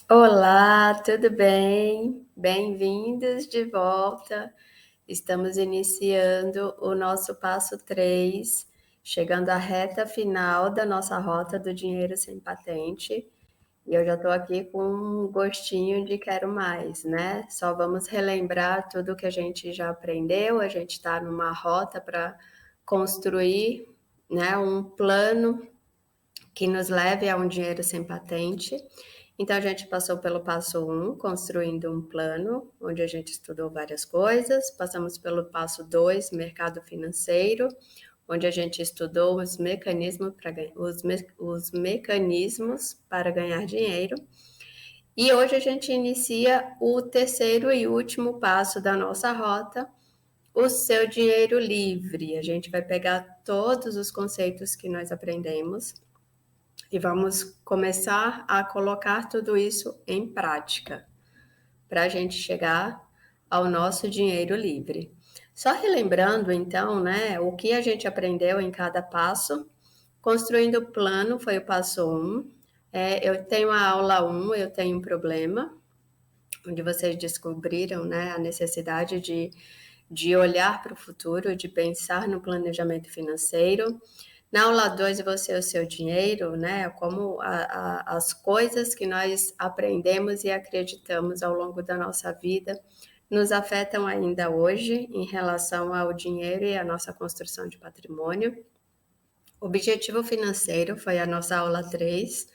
Olá, tudo bem? Bem-vindos de volta. Estamos iniciando o nosso passo 3, chegando à reta final da nossa rota do dinheiro sem patente. E eu já estou aqui com um gostinho de quero mais, né? Só vamos relembrar tudo que a gente já aprendeu. A gente está numa rota para construir, né, um plano que nos leve a um dinheiro sem patente. Então, a gente passou pelo passo 1, construindo um plano, onde a gente estudou várias coisas. Passamos pelo passo 2, mercado financeiro, onde a gente estudou os mecanismos para ganhar dinheiro. E hoje a gente inicia o terceiro e último passo da nossa rota, o seu dinheiro livre. A gente vai pegar todos os conceitos que nós aprendemos e vamos começar a colocar tudo isso em prática para a gente chegar ao nosso dinheiro livre. Só relembrando, então, né, o que a gente aprendeu em cada passo. Construindo o plano foi o passo 1. Eu tenho a aula 1, eu tenho um problema, onde vocês descobriram, né, a necessidade de olhar para o futuro, de pensar no planejamento financeiro. Na aula 2, você o seu dinheiro, né? Como as coisas que nós aprendemos e acreditamos ao longo da nossa vida nos afetam ainda hoje em relação ao dinheiro e à nossa construção de patrimônio. Objetivo financeiro foi a nossa aula 3.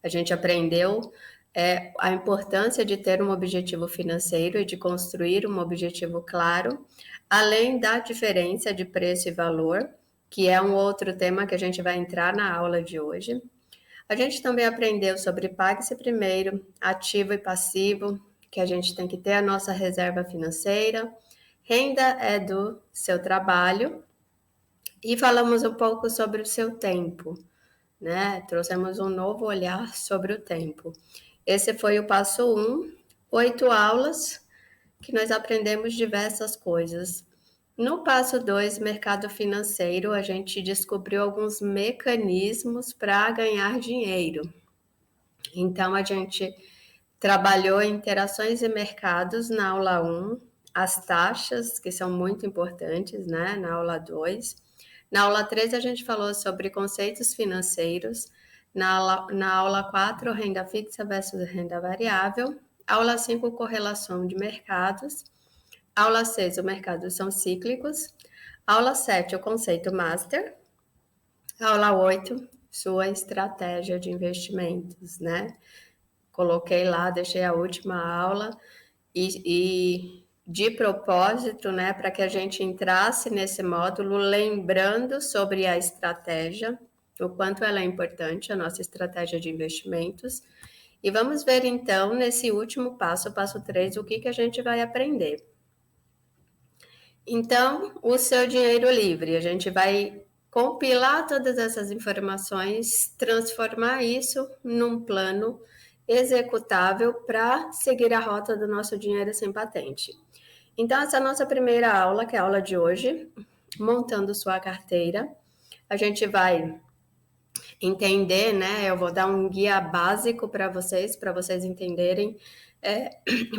A gente aprendeu a importância de ter um objetivo financeiro e de construir um objetivo claro, além da diferença de preço e valor, que é um outro tema que a gente vai entrar na aula de hoje. A gente também aprendeu sobre pague-se primeiro, ativo e passivo, que a gente tem que ter a nossa reserva financeira, renda é do seu trabalho, e falamos um pouco sobre o seu tempo, né? Trouxemos um novo olhar sobre o tempo. Esse foi o passo 1, 8 aulas que nós aprendemos diversas coisas. No passo 2, mercado financeiro, a gente descobriu alguns mecanismos para ganhar dinheiro. Então, a gente trabalhou em interações e mercados na aula 1, as taxas, que são muito importantes, né, na aula 2. Na aula 3, a gente falou sobre conceitos financeiros. Na aula 4, renda fixa versus renda variável. Aula 5, correlação de mercados. Aula 6, os mercados são cíclicos. Aula 7, o conceito master. Aula 8, sua estratégia de investimentos, né? Coloquei lá, deixei a última aula e de propósito, né, para que a gente entrasse nesse módulo lembrando sobre a estratégia, o quanto ela é importante, a nossa estratégia de investimentos. E vamos ver então, nesse último passo, o passo 3, o que a gente vai aprender. Então, o seu dinheiro livre, a gente vai compilar todas essas informações, transformar isso num plano executável para seguir a rota do nosso dinheiro sem patente. Então, essa é a nossa primeira aula, que é a aula de hoje, montando sua carteira. A gente vai entender, né? Eu vou dar um guia básico para vocês entenderem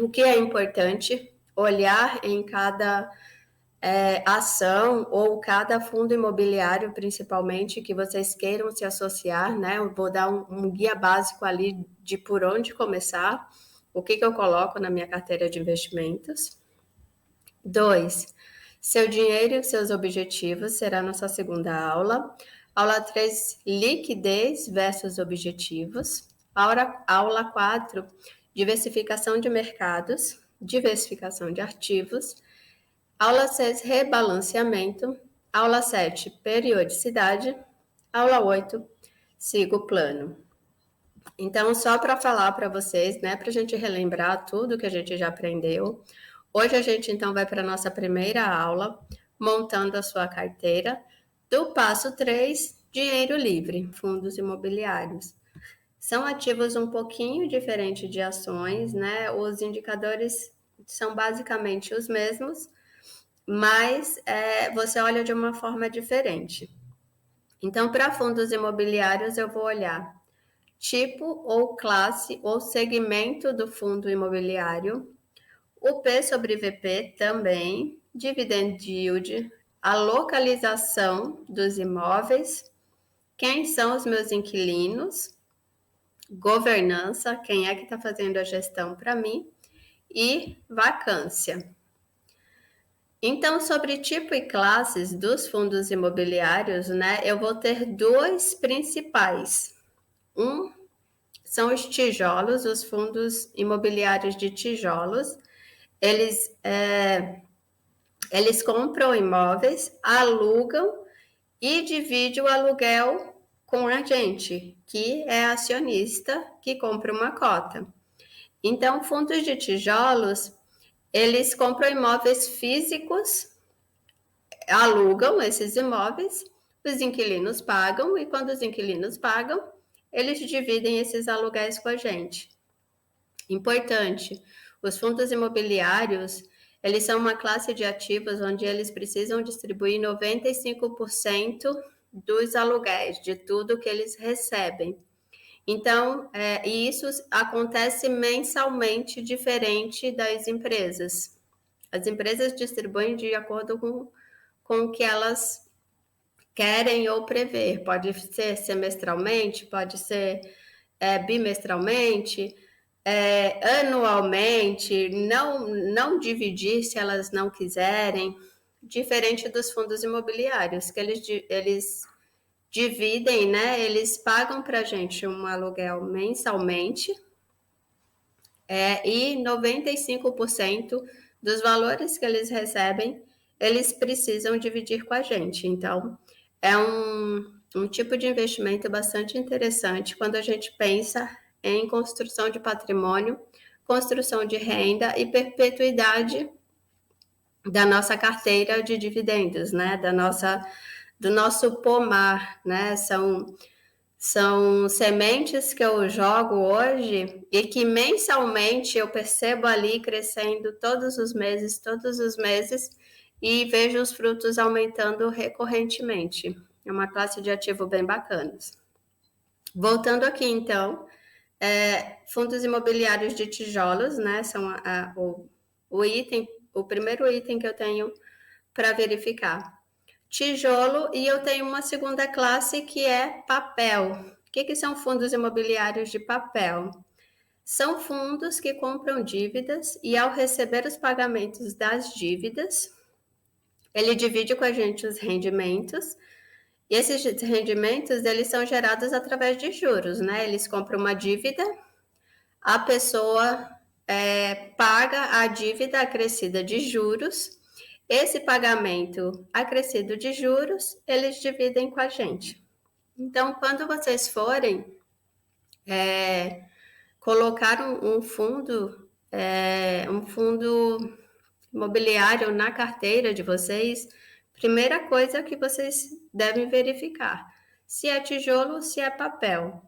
o que é importante olhar em cada ação ou cada fundo imobiliário, principalmente, que vocês queiram se associar, né? Eu vou dar um guia básico ali de por onde começar, o que eu coloco na minha carteira de investimentos. 2. Seu dinheiro e seus objetivos será a nossa segunda aula. Aula 3, liquidez versus objetivos. Aula 4, diversificação de mercados, diversificação de ativos. Aula 6, rebalanceamento. Aula 7, periodicidade. Aula 8, siga o plano. Então, só para falar para vocês, né, para a gente relembrar tudo que a gente já aprendeu. Hoje a gente então vai para a nossa primeira aula, montando a sua carteira, do passo 3, dinheiro livre, fundos imobiliários. São ativos um pouquinho diferentes de ações, né? Os indicadores são basicamente os mesmos, mas você olha de uma forma diferente. Então, para fundos imobiliários, eu vou olhar tipo ou classe ou segmento do fundo imobiliário, o P sobre VP também, dividend yield, a localização dos imóveis, quem são os meus inquilinos, governança, quem é que está fazendo a gestão para mim, e vacância. Então, sobre tipo e classes dos fundos imobiliários, né, eu vou ter dois principais. Um são os tijolos, os fundos imobiliários de tijolos. Eles compram imóveis, alugam e dividem o aluguel com a gente, que é acionista, que compra uma cota. Então, fundos de tijolos, eles compram imóveis físicos, alugam esses imóveis, os inquilinos pagam, e quando os inquilinos pagam, eles dividem esses aluguéis com a gente. Importante, os fundos imobiliários, eles são uma classe de ativos onde eles precisam distribuir 95% dos aluguéis, de tudo que eles recebem. Então, e isso acontece mensalmente, diferente das empresas. As empresas distribuem de acordo com o que elas querem ou prever. Pode ser semestralmente, pode ser bimestralmente, anualmente, não dividir se elas não quiserem, diferente dos fundos imobiliários, que eles dividem, né? Eles pagam para a gente um aluguel mensalmente, e 95% dos valores que eles recebem, eles precisam dividir com a gente. Então, é um tipo de investimento bastante interessante quando a gente pensa em construção de patrimônio, construção de renda e perpetuidade da nossa carteira de dividendos, né? Do nosso pomar, né? São sementes que eu jogo hoje e que mensalmente eu percebo ali crescendo todos os meses, e vejo os frutos aumentando recorrentemente. É uma classe de ativo bem bacanas. Voltando aqui, então, fundos imobiliários de tijolos, né? São o primeiro item que eu tenho para verificar. Tijolo, e eu tenho uma segunda classe que é papel. O que são fundos imobiliários de papel? São fundos que compram dívidas e, ao receber os pagamentos das dívidas, ele divide com a gente os rendimentos, e esses rendimentos eles são gerados através de juros, né? Eles compram uma dívida, a pessoa paga a dívida acrescida de juros. Esse pagamento acrescido de juros, eles dividem com a gente. Então, quando vocês forem colocar um fundo imobiliário na carteira de vocês, primeira coisa que vocês devem verificar, se é tijolo, se é papel.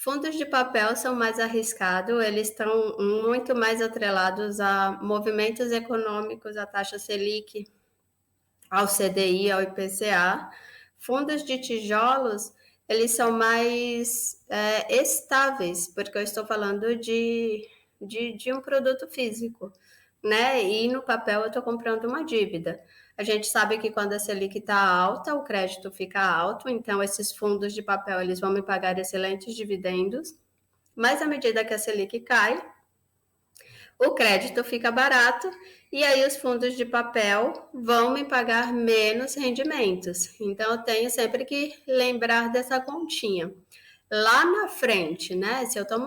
Fundos de papel são mais arriscados, eles estão muito mais atrelados a movimentos econômicos, a taxa Selic, ao CDI, ao IPCA. Fundos de tijolos, eles são mais estáveis, porque eu estou falando de um produto físico, né? E no papel eu estou comprando uma dívida. A gente sabe que quando a Selic está alta, o crédito fica alto, então esses fundos de papel eles vão me pagar excelentes dividendos, mas à medida que a Selic cai, o crédito fica barato e aí os fundos de papel vão me pagar menos rendimentos. Então, eu tenho sempre que lembrar dessa continha. Lá na frente, né? Se eu estou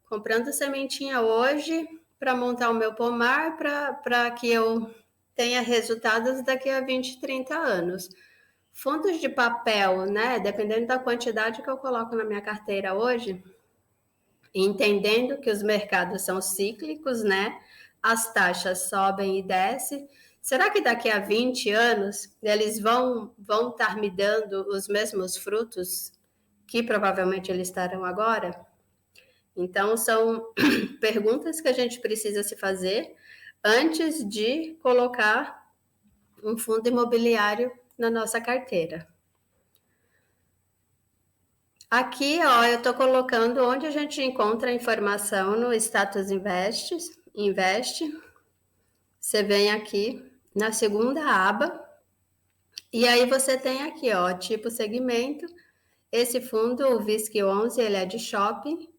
comprando sementinha hoje para montar o meu pomar, para que eu tenha resultados daqui a 20, 30 anos. Fundos de papel, né? Dependendo da quantidade que eu coloco na minha carteira hoje, entendendo que os mercados são cíclicos, né? As taxas sobem e descem. Será que daqui a 20 anos eles vão estar me dando os mesmos frutos que provavelmente eles estarão agora? Então, são perguntas que a gente precisa se fazer antes de colocar um fundo imobiliário na nossa carteira. Aqui, ó, eu estou colocando onde a gente encontra a informação no Status Invest. Você vem aqui na segunda aba e aí você tem aqui, ó, tipo segmento. Esse fundo, o VISC11, ele é de shopping,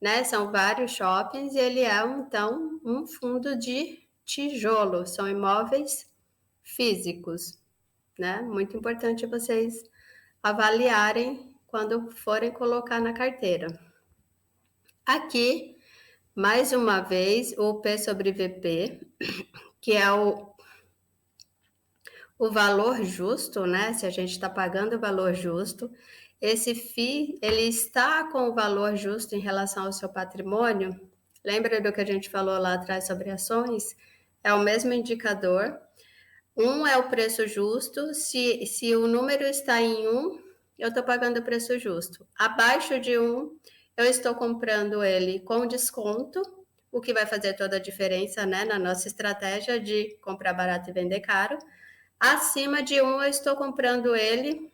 né? São vários shoppings e ele é, então, um fundo de tijolo. São imóveis físicos, né? Muito importante vocês avaliarem quando forem colocar na carteira. Aqui, mais uma vez, o P sobre VP, que é o valor justo, né? Se a gente está pagando o valor justo, esse FII, ele está com o valor justo em relação ao seu patrimônio. Lembra do que a gente falou lá atrás sobre ações? É o mesmo indicador. Um é o preço justo. Se o número está em 1, eu estou pagando o preço justo. Abaixo de 1, eu estou comprando ele com desconto, o que vai fazer toda a diferença, né, na nossa estratégia de comprar barato e vender caro. Acima de 1, eu estou comprando ele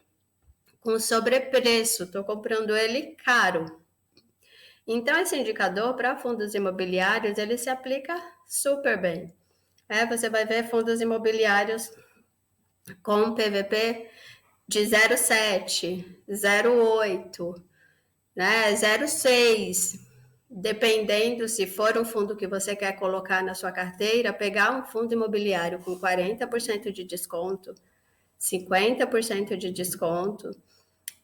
com sobrepreço, estou comprando ele caro. Então, esse indicador para fundos imobiliários, ele se aplica super bem. Você vai ver fundos imobiliários com PVP de 0,7, 0,8, né, 0,6, dependendo se for um fundo que você quer colocar na sua carteira, pegar um fundo imobiliário com 40% de desconto, 50% de desconto,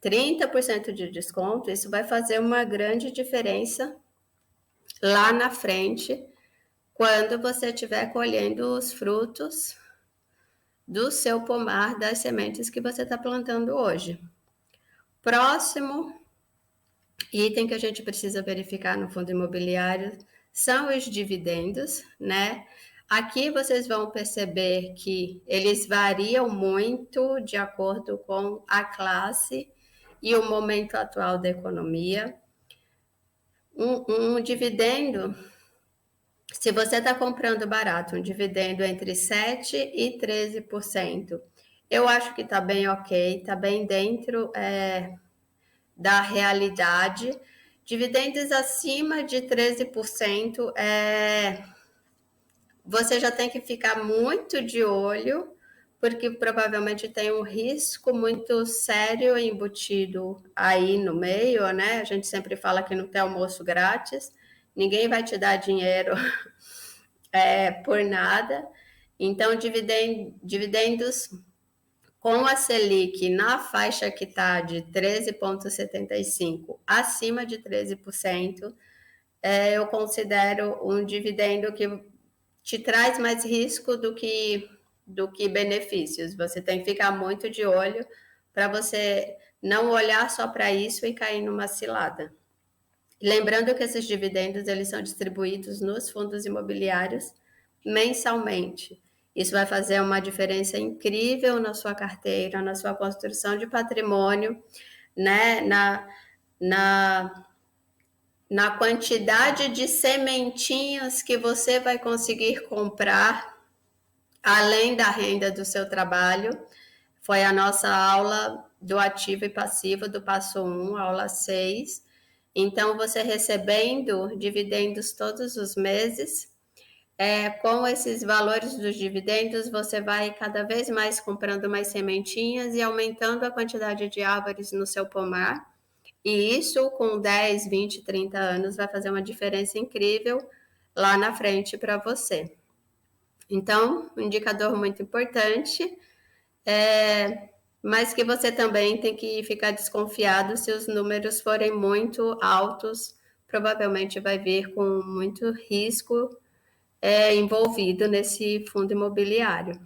30% de desconto, isso vai fazer uma grande diferença lá na frente, quando você estiver colhendo os frutos do seu pomar, das sementes que você está plantando hoje. Próximo item que a gente precisa verificar no fundo imobiliário são os dividendos, né? Aqui vocês vão perceber que eles variam muito de acordo com a classe e o momento atual da economia. Um dividendo, se você está comprando barato, um dividendo entre 7% e 13%, eu acho que está bem ok, está bem dentro da realidade. Dividendos acima de 13%, você já tem que ficar muito de olho, porque provavelmente tem um risco muito sério embutido aí no meio, né? A gente sempre fala que não tem almoço grátis, ninguém vai te dar dinheiro por nada. Então, dividendos com a Selic na faixa que está de 13,75%, acima de 13%, eu considero um dividendo que te traz mais risco do que benefícios. Você tem que ficar muito de olho para você não olhar só para isso e cair numa cilada. Lembrando que esses dividendos eles são distribuídos nos fundos imobiliários mensalmente. Isso vai fazer uma diferença incrível na sua carteira, na sua construção de patrimônio, né? Na quantidade de sementinhas que você vai conseguir comprar, além da renda do seu trabalho. Foi a nossa aula do ativo e passivo do passo 1, aula 6. Então, você recebendo dividendos todos os meses, com esses valores dos dividendos, você vai cada vez mais comprando mais sementinhas e aumentando a quantidade de árvores no seu pomar. E isso, com 10, 20, 30 anos, vai fazer uma diferença incrível lá na frente para você. Então, um indicador muito importante, mas que você também tem que ficar desconfiado se os números forem muito altos, provavelmente vai vir com muito risco envolvido nesse fundo imobiliário.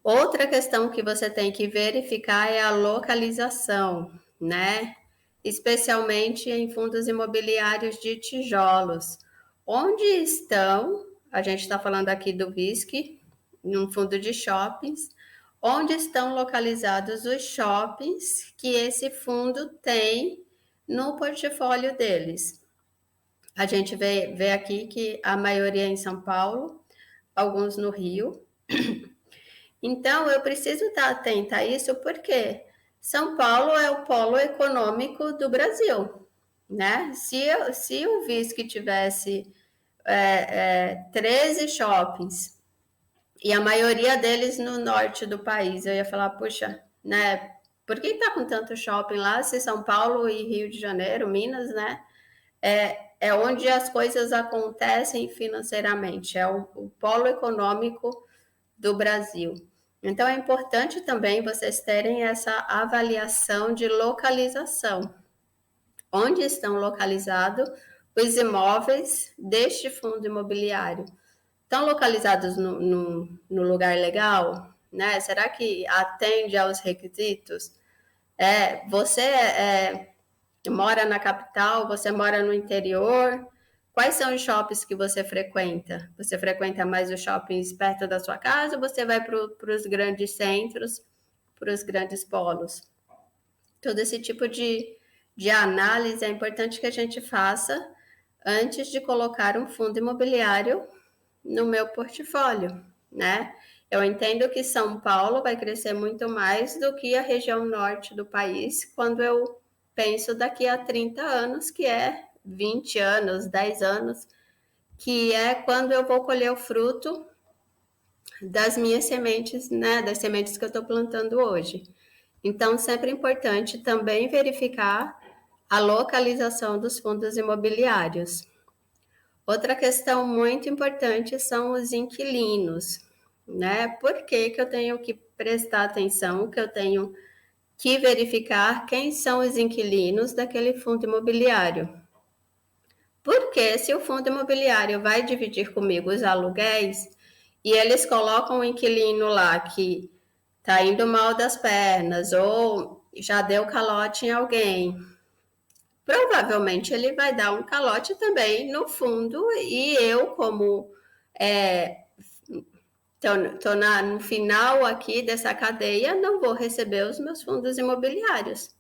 Outra questão que você tem que verificar é a localização, né? Especialmente em fundos imobiliários de tijolos. Onde estão, a gente está falando aqui do VISC, num fundo de shoppings, onde estão localizados os shoppings que esse fundo tem no portfólio deles. A gente vê aqui que a maioria é em São Paulo, alguns no Rio. Então, eu preciso estar atenta a isso, porque São Paulo é o polo econômico do Brasil, né? Se eu visse que tivesse 13 shoppings e a maioria deles no norte do país, eu ia falar, puxa, né? Por que está com tanto shopping lá se São Paulo e Rio de Janeiro, Minas, né? É onde as coisas acontecem financeiramente, é o polo econômico do Brasil. Então, é importante também vocês terem essa avaliação de localização. Onde estão localizados os imóveis deste fundo imobiliário? Estão localizados no lugar legal? Né? Será que atende aos requisitos? Você mora na capital? Você mora no interior? Quais são os shoppings que você frequenta? Você frequenta mais os shoppings perto da sua casa ou você vai para os grandes centros, para os grandes polos? Todo esse tipo de análise é importante que a gente faça antes de colocar um fundo imobiliário no meu portfólio, né? Eu entendo que São Paulo vai crescer muito mais do que a região norte do país quando eu penso daqui a 30 anos, que é 20 anos, 10 anos, que é quando eu vou colher o fruto das minhas sementes, né? Das sementes que eu estou plantando hoje. Então, sempre é importante também verificar a localização dos fundos imobiliários. Outra questão muito importante são os inquilinos, né? Por que eu tenho que prestar atenção, que eu tenho que verificar quem são os inquilinos daquele fundo imobiliário? Porque se o fundo imobiliário vai dividir comigo os aluguéis e eles colocam um inquilino lá que está indo mal das pernas ou já deu calote em alguém, provavelmente ele vai dar um calote também no fundo e eu, como estou no final aqui dessa cadeia, não vou receber os meus fundos imobiliários,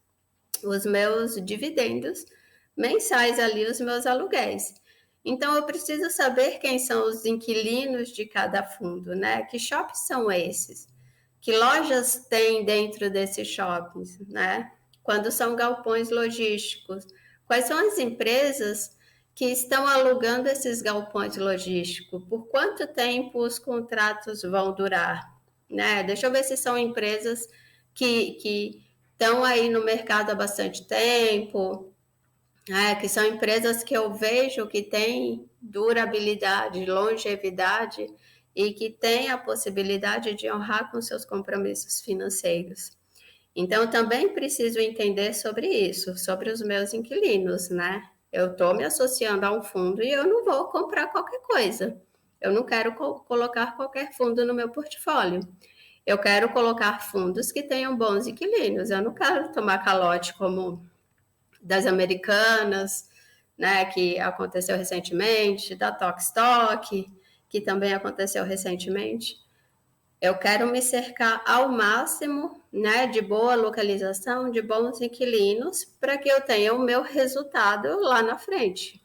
os meus dividendos mensais ali, os meus aluguéis. Então, eu preciso saber quem são os inquilinos de cada fundo, né? Que shoppings são esses? Que lojas tem dentro desses shoppings, né? Quando são galpões logísticos, quais são as empresas que estão alugando esses galpões logísticos? Por quanto tempo os contratos vão durar? Né? Deixa eu ver se são empresas que estão aí no mercado há bastante tempo, que são empresas que eu vejo que têm durabilidade, longevidade e que têm a possibilidade de honrar com seus compromissos financeiros. Então, também preciso entender sobre isso, sobre os meus inquilinos, né? Eu estou me associando a um fundo e eu não vou comprar qualquer coisa. Eu não quero colocar qualquer fundo no meu portfólio. Eu quero colocar fundos que tenham bons inquilinos. Eu não quero tomar calote como das Americanas, né, que aconteceu recentemente, da Tokstok, que também aconteceu recentemente. Eu quero me cercar ao máximo, né, de boa localização, de bons inquilinos, para que eu tenha o meu resultado lá na frente.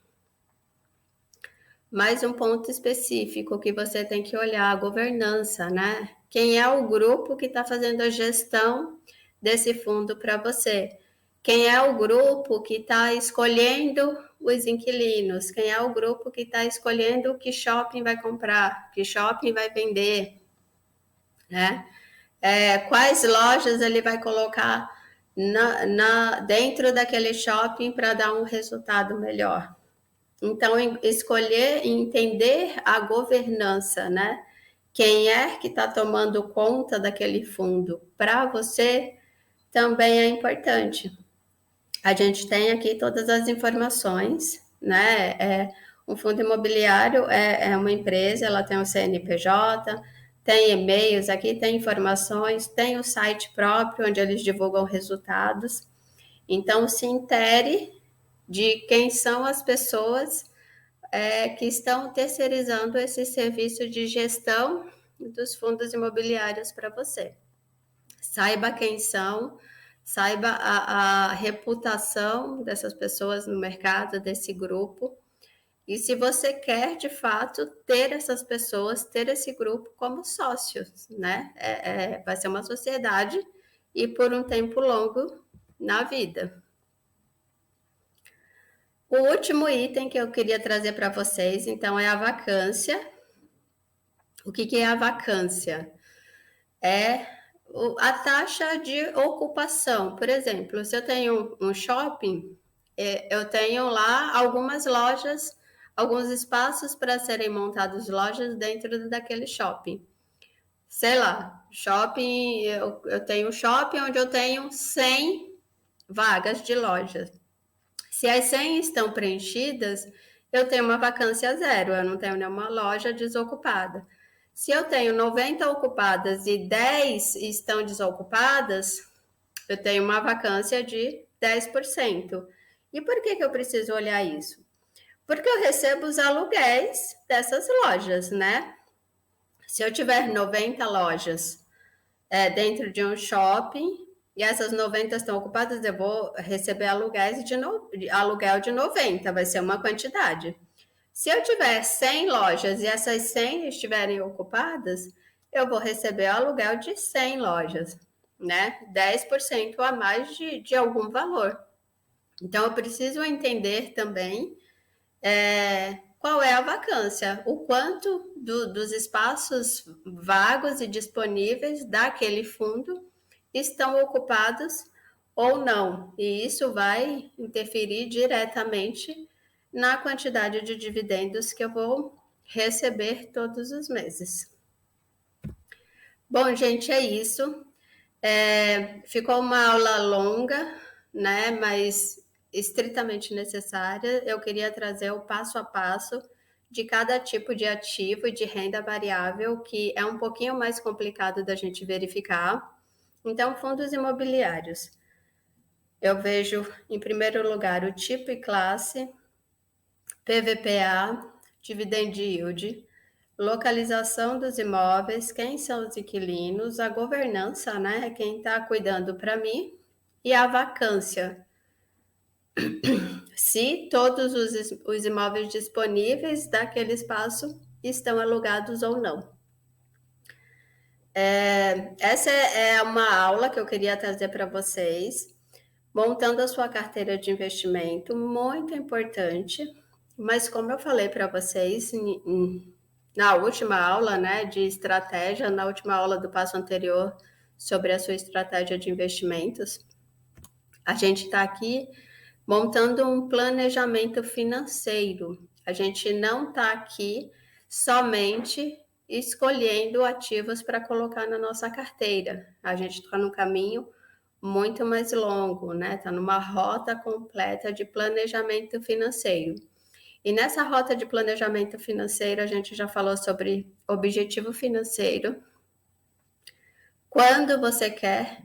Mais um ponto específico que você tem que olhar, a governança, né? Quem é o grupo que está fazendo a gestão desse fundo para você? Quem é o grupo que está escolhendo os inquilinos? Quem é o grupo que está escolhendo que shopping vai comprar, que shopping vai vender, né? Quais lojas ele vai colocar dentro daquele shopping para dar um resultado melhor? Então, escolher e entender a governança, né? Quem é que está tomando conta daquele fundo para você também é importante. A gente tem aqui todas as informações, né? Um fundo imobiliário é uma empresa, ela tem um CNPJ, tem e-mails aqui, tem informações, tem o site próprio onde eles divulgam resultados. Então, se intere de quem são as pessoas que estão terceirizando esse serviço de gestão dos fundos imobiliários para você. Saiba quem são, saiba a reputação dessas pessoas no mercado, desse grupo. E se você quer, de fato, ter essas pessoas, ter esse grupo como sócios, né? Vai ser uma sociedade e por um tempo longo na vida. O último item que eu queria trazer para vocês, então, é a vacância. O que é a vacância? É a taxa de ocupação. Por exemplo, se eu tenho um shopping, eu tenho lá algumas lojas, alguns espaços para serem montados lojas dentro daquele shopping. Sei lá, shopping, eu tenho um shopping onde eu tenho 100 vagas de lojas. Se as 100 estão preenchidas, eu tenho uma vacância zero, eu não tenho nenhuma loja desocupada. Se eu tenho 90 ocupadas e 10 estão desocupadas, eu tenho uma vacância de 10%. E por que eu preciso olhar isso? Porque eu recebo os aluguéis dessas lojas, né? Se eu tiver 90 lojas dentro de um shopping e essas 90 estão ocupadas, eu vou receber aluguel de 90, vai ser uma quantidade. Se eu tiver 100 lojas e essas 100 estiverem ocupadas, eu vou receber aluguel de 100 lojas, né? 10% a mais de algum valor. Então, eu preciso entender também qual é a vacância, o quanto dos espaços vagos e disponíveis daquele fundo estão ocupados ou não. E isso vai interferir diretamente na quantidade de dividendos que eu vou receber todos os meses. Bom, gente, é isso. Ficou uma aula longa, né? Mas estritamente necessária. Eu queria trazer o passo a passo de cada tipo de ativo e de renda variável, que é um pouquinho mais complicado da gente verificar. Então, fundos imobiliários. Eu vejo, em primeiro lugar, o tipo e classe, PVPA, dividend yield, localização dos imóveis, quem são os inquilinos, a governança, né? Quem está cuidando para mim, e a vacância. Se todos os imóveis disponíveis daquele espaço estão alugados ou não. Essa é uma aula que eu queria trazer para vocês, montando a sua carteira de investimento, muito importante, mas como eu falei para vocês na última aula, né, de estratégia, na última aula do passo anterior sobre a sua estratégia de investimentos, a gente está aqui montando um planejamento financeiro. A gente não está aqui somente escolhendo ativos para colocar na nossa carteira. A gente está no caminho muito mais longo, né? Está numa rota completa de planejamento financeiro. E nessa rota de planejamento financeiro, a gente já falou sobre objetivo financeiro. Quando você quer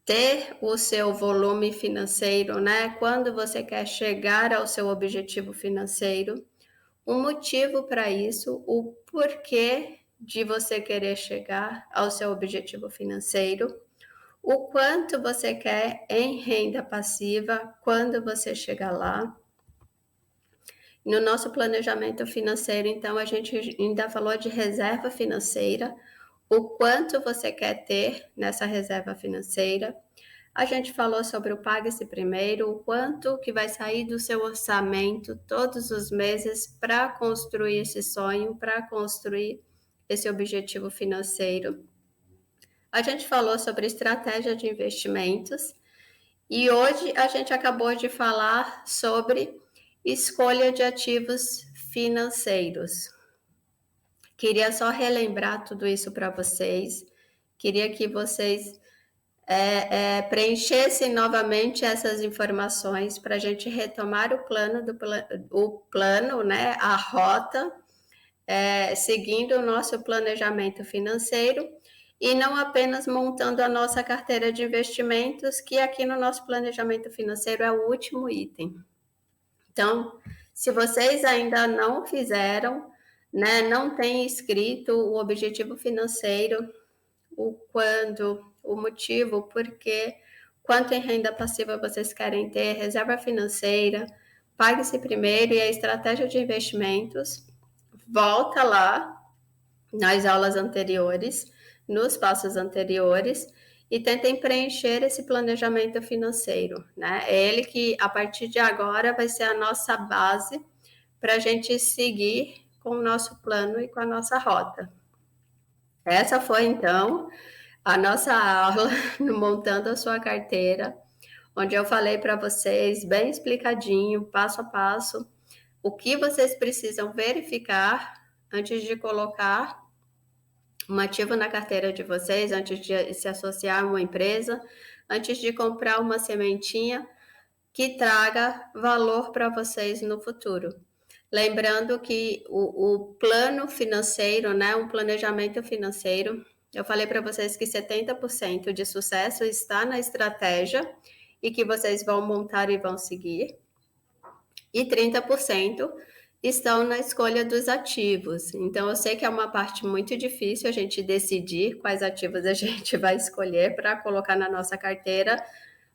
ter o seu volume financeiro, né? Quando você quer chegar ao seu objetivo financeiro, um motivo para isso, o porquê de você querer chegar ao seu objetivo financeiro, o quanto você quer em renda passiva quando você chegar lá. No nosso planejamento financeiro, então, a gente ainda falou de reserva financeira, o quanto você quer ter nessa reserva financeira. A gente falou sobre o Pague-se Primeiro, o quanto que vai sair do seu orçamento todos os meses para construir esse sonho, para construir esse objetivo financeiro. A gente falou sobre estratégia de investimentos e hoje a gente acabou de falar sobre escolha de ativos financeiros. Queria só relembrar tudo isso para vocês. Queria que vocês preenchessem novamente essas informações para a gente retomar o plano, né, a rota, seguindo o nosso planejamento financeiro e não apenas montando a nossa carteira de investimentos, que aqui no nosso planejamento financeiro é o último item. Então, se vocês ainda não fizeram, né, não têm escrito o objetivo financeiro, o quando, o motivo, o porquê, quanto em renda passiva vocês querem ter, reserva financeira, Pague-se Primeiro e a estratégia de investimentos, volta lá nas aulas anteriores, nos passos anteriores e tentem preencher esse planejamento financeiro, né? É ele que, a partir de agora, vai ser a nossa base para a gente seguir com o nosso plano e com a nossa rota. Essa foi, então, a nossa aula no Montando a Sua Carteira, onde eu falei para vocês, bem explicadinho, passo a passo, o que vocês precisam verificar antes de colocar um ativo na carteira de vocês, antes de se associar a uma empresa, antes de comprar uma sementinha que traga valor para vocês no futuro. Lembrando que o plano financeiro, né, um planejamento financeiro, eu falei para vocês que 70% de sucesso está na estratégia e que vocês vão montar e vão seguir, e 30% estão na escolha dos ativos. Então, eu sei que é uma parte muito difícil a gente decidir quais ativos a gente vai escolher para colocar na nossa carteira,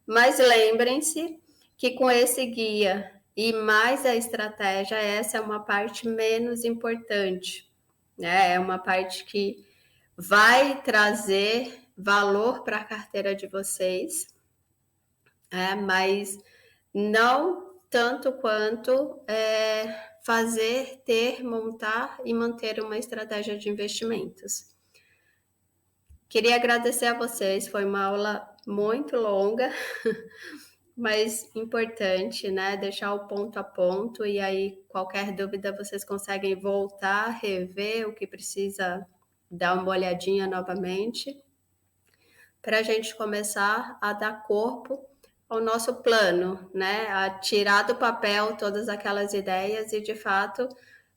mas lembrem-se que com esse guia e mais a estratégia, essa é uma parte menos importante, né? É uma parte que vai trazer valor para a carteira de vocês, mas não tanto quanto fazer, ter, montar e manter uma estratégia de investimentos. Queria agradecer a vocês, foi uma aula muito longa, mas importante, né? Deixar o ponto a ponto e aí qualquer dúvida vocês conseguem voltar, rever o que precisa dar uma olhadinha novamente, para a gente começar a dar corpo ao nosso plano, né? A tirar do papel todas aquelas ideias e de fato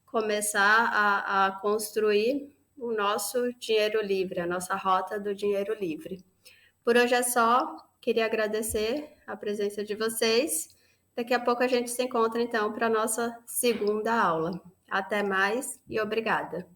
começar a construir o nosso dinheiro livre, a nossa rota do dinheiro livre. Por hoje é só, queria agradecer a presença de vocês. Daqui a pouco a gente se encontra então para a nossa segunda aula. Até mais e obrigada.